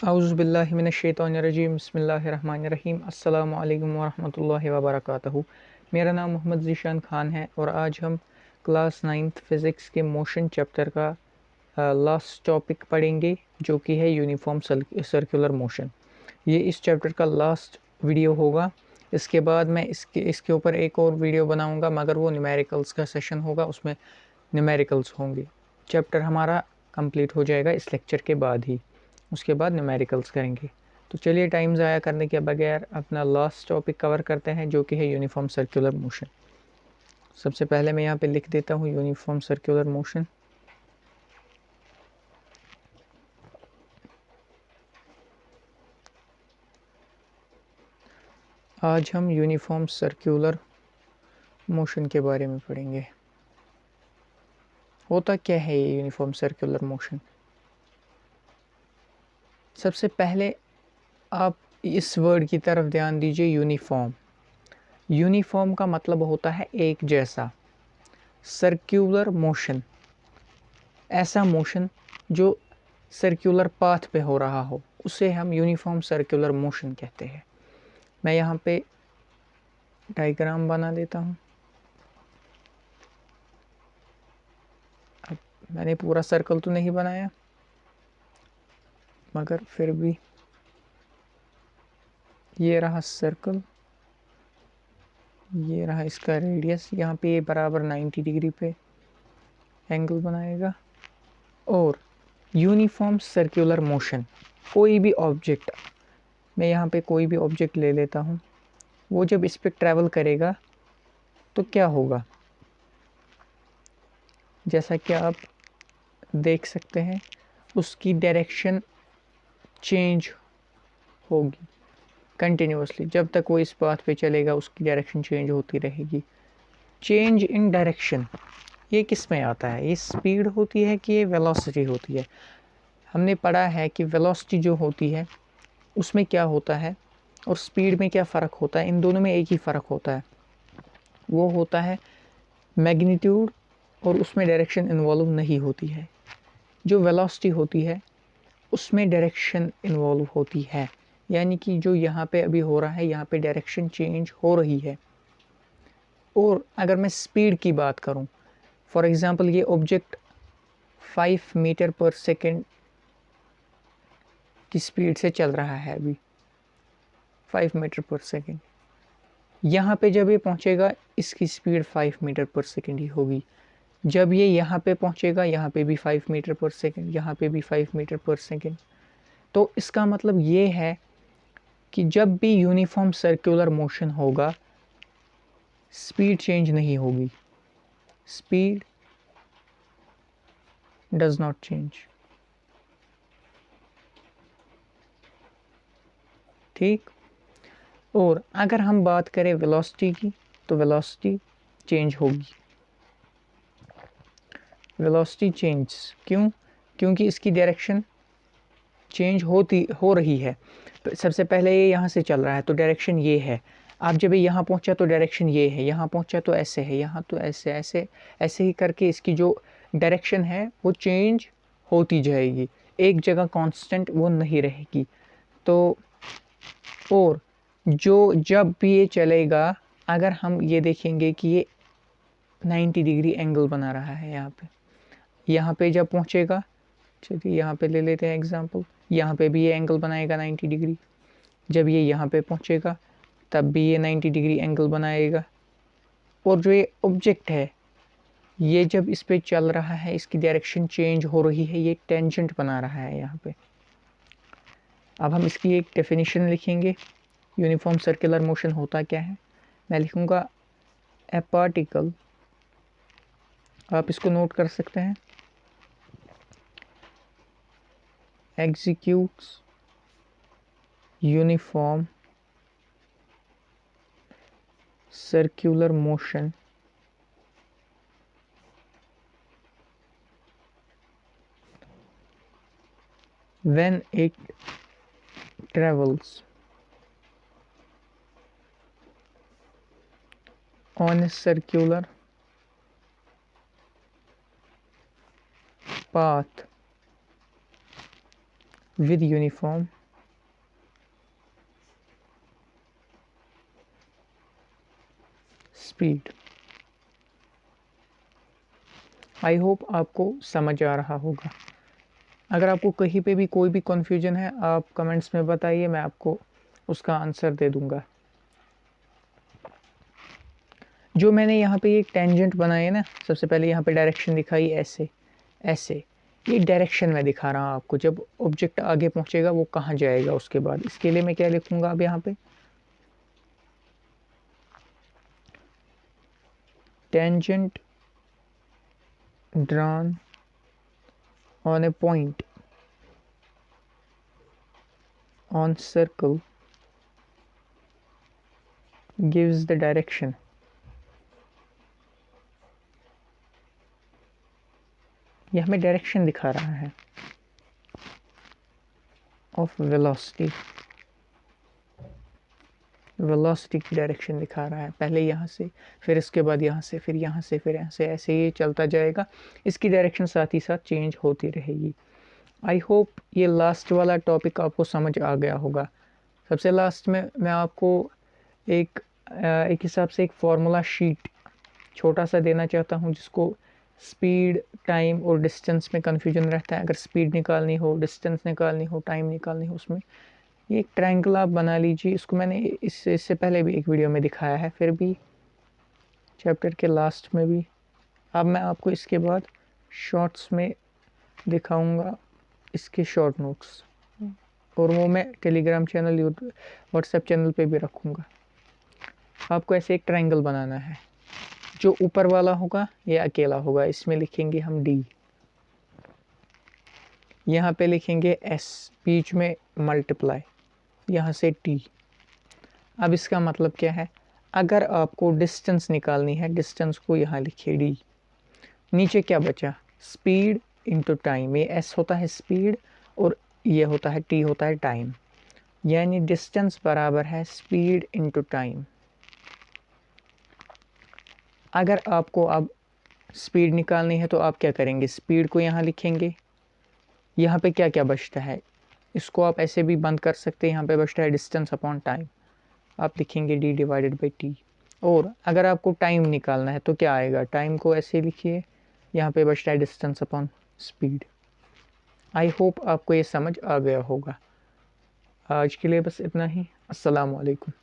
औज़ुबिल्लाहि मिनश्शैतानिर्रजीम बिस्मिल्लाहिर्रहमानिर्रहीम अस्सलामु अलैकुम वरहमतुल्लाहि वबरकातुहू। मेरा नाम मोहम्मद ज़ीशान ख़ान है और आज हम क्लास 9th फ़िज़िक्स के मोशन चैप्टर का लास्ट टॉपिक पढ़ेंगे, जो कि है यूनिफ़ॉर्म सर्कुलर मोशन। ये इस चैप्टर का लास्ट वीडियो होगा। इसके बाद मैं इसके ऊपर एक और वीडियो बनाऊंगा, मगर वो न्यूमेरिकल्स का सेशन होगा, उसमें न्यूमेरिकल्स होंगे। चैप्टर हमारा कंप्लीट हो जाएगा इस लेक्चर के बाद ही, उसके बाद न्यूमेरिकल्स करेंगे। तो चलिए टाइम ज़ाया करने के बगैर अपना लास्ट टॉपिक कवर करते हैं, जो कि है यूनिफ़ॉर्म सर्कुलर मोशन। सबसे पहले मैं यहाँ पे लिख देता हूँ यूनिफ़ॉर्म सर्कुलर मोशन। आज हम यूनिफ़ॉर्म सर्कुलर मोशन के बारे में पढ़ेंगे। होता क्या है ये यूनिफ़ॉर्म सर्कुलर मोशन? सबसे पहले आप इस वर्ड की तरफ ध्यान दीजिए, यूनिफ़ॉर्म। यूनिफ़ॉर्म का मतलब होता है एक जैसा। सर्कुलर मोशन, ऐसा मोशन जो सर्कुलर पाथ पे हो रहा हो, उसे हम यूनिफ़ॉर्म सर्कुलर मोशन कहते हैं। मैं यहाँ पे डायग्राम बना देता हूँ। अब मैंने पूरा सर्कल तो नहीं बनाया, मगर फिर भी ये रहा सर्कल, ये रहा इसका रेडियस। यहाँ पे ये बराबर 90 डिग्री पे एंगल बनाएगा। और यूनिफ़ॉर्म सर्कुलर मोशन, कोई भी ऑब्जेक्ट, मैं यहाँ पे कोई भी ऑब्जेक्ट ले लेता हूँ, वो जब इस पे ट्रैवल करेगा तो क्या होगा? जैसा कि आप देख सकते हैं, उसकी डायरेक्शन चेंज होगी कंटिन्यूसली। जब तक वो इस पाथ पे चलेगा उसकी डायरेक्शन चेंज होती रहेगी। चेंज इन डायरेक्शन ये किस में आता है? ये स्पीड होती है कि ये वेलोसिटी होती है? हमने पढ़ा है कि वेलोसिटी जो होती है उसमें क्या होता है और स्पीड में क्या फ़र्क होता है। इन दोनों में एक ही फ़र्क होता है, वो होता है मैग्नीट्यूड, और उसमें डायरेक्शन इन्वॉल्व नहीं होती है। जो वेलोसिटी होती है उसमें डायरेक्शन इन्वॉल्व होती है, यानी कि जो यहाँ पे अभी हो रहा है, यहाँ पे डायरेक्शन चेंज हो रही है। और अगर मैं स्पीड की बात करूँ, फॉर एग्ज़ाम्पल ये ऑब्जेक्ट 5 मीटर पर सेकेंड की स्पीड से चल रहा है अभी, 5 मीटर पर सेकेंड। यहाँ पे जब ये पहुँचेगा इसकी स्पीड 5 मीटर पर सेकेंड ही होगी। जब ये यहाँ पे पहुँचेगा, यहाँ पे भी 5 मीटर पर सेकेंड, यहाँ पे भी 5 मीटर पर सेकेंड। तो इसका मतलब ये है कि जब भी यूनिफ़ॉर्म सर्कुलर मोशन होगा, स्पीड चेंज नहीं होगी। Speed does not change. ठीक। और अगर हम बात करें वेलोसिटी की, तो वेलोसिटी चेंज होगी। वेलोसिटी चेंज क्यों? क्योंकि इसकी डायरेक्शन चेंज हो रही है। तो सबसे पहले ये यहाँ से चल रहा है तो डायरेक्शन ये है। आप जब यहाँ पहुँचा तो डायरेक्शन ये है, यहाँ पहुँचा तो ऐसे है, यहाँ तो ऐसे ऐसे ऐसे ही करके इसकी जो डायरेक्शन है वो चेंज होती जाएगी, एक जगह कांस्टेंट वो नहीं रहेगी। तो और जो जब भी ये चलेगा, अगर हम ये देखेंगे कि ये 90 डिग्री एंगल बना रहा है यहाँ पे जब पहुँचेगा, चलिए यहाँ पे ले लेते हैं एग्जांपल, यहाँ पे भी ये एंगल बनाएगा 90 डिग्री। जब ये यहाँ पे पहुँचेगा तब भी ये 90 डिग्री एंगल बनाएगा। और जो ये ऑब्जेक्ट है, ये जब इस पे चल रहा है, इसकी डायरेक्शन चेंज हो रही है, ये टेंजेंट बना रहा है यहाँ पे। अब हम इसकी एक डेफिनेशन लिखेंगे, यूनिफॉर्म सर्कुलर मोशन होता क्या है। मैं लिखूँगा ए पार्टिकल, आप इसको नोट कर सकते हैं, executes uniform circular motion when it travels on a circular path with uniform speed। I hope आपको समझ आ रहा होगा। अगर आपको कहीं पे भी कोई भी कन्फ्यूजन है आप कमेंट्स में बताइए, मैं आपको उसका आंसर दे दूंगा। जो मैंने यहाँ पे एक टेंजेंट बनाई है ना, सबसे पहले यहाँ पे डायरेक्शन दिखाई ऐसे ऐसे, ये डायरेक्शन मैं दिखा रहा हूँ आपको, जब ऑब्जेक्ट आगे पहुँचेगा वो कहाँ जाएगा उसके बाद। इसके लिए मैं क्या लिखूँगा अब यहाँ पे, tangent drawn on A point on circle gives the direction ये हमें डायरेक्शन दिखा रहा है ऑफ वेलोसिटी, वेलोसिटी की डायरेक्शन दिखा रहा है। पहले यहाँ से, फिर इसके बाद यहाँ से, फिर यहाँ से, फिर यहाँ से, ऐसे ये चलता जाएगा। इसकी डायरेक्शन साथ ही साथ चेंज होती रहेगी। आई होप ये लास्ट वाला टॉपिक आपको समझ आ गया होगा। सबसे लास्ट में मैं आपको एक हिसाब से एक फार्मूला शीट छोटा सा देना चाहता हूँ, जिसको स्पीड, टाइम और डिस्टेंस में कन्फ्यूजन रहता है। अगर स्पीड निकालनी हो, डिस्टेंस निकालनी हो, टाइम निकालनी हो, उसमें ये एक ट्रायंगल आप बना लीजिए। इसको मैंने इससे पहले भी एक वीडियो में दिखाया है, फिर भी चैप्टर के लास्ट में भी। अब मैं आपको इसके बाद शॉर्ट्स में दिखाऊंगा इसके शॉर्ट नोट्स, और वो मैं टेलीग्राम चैनल, व्हाट्सएप चैनल पे भी रखूँगा। आपको ऐसे एक ट्रायंगल बनाना है। जो ऊपर वाला होगा ये अकेला होगा, इसमें लिखेंगे हम डी, यहाँ पे लिखेंगे एस, बीच में मल्टीप्लाई, यहाँ से टी। अब इसका मतलब क्या है, अगर आपको डिस्टेंस निकालनी है, डिस्टेंस को यहाँ लिखिए डी। नीचे क्या बचा, स्पीड इंटू टाइम। ये एस होता है स्पीड और ये होता है टी, होता है टाइम। यानी डिस्टेंस बराबर है स्पीड इंटू टाइम। अगर आपको अब स्पीड निकालनी है तो आप क्या करेंगे, स्पीड को यहाँ लिखेंगे। यहाँ पे क्या क्या बचता है, इसको आप ऐसे भी बंद कर सकते हैं। यहाँ पे बचता है डिस्टेंस अपॉन टाइम, आप लिखेंगे डी डिवाइडेड बाई टी। और अगर आपको टाइम निकालना है तो क्या आएगा, टाइम को ऐसे लिखिए, यहाँ पे बचता है distance upon speed. I hope आपको ये समझ आ गया होगा। आज के लिए बस इतना ही। अस्सलाम वालेकुम।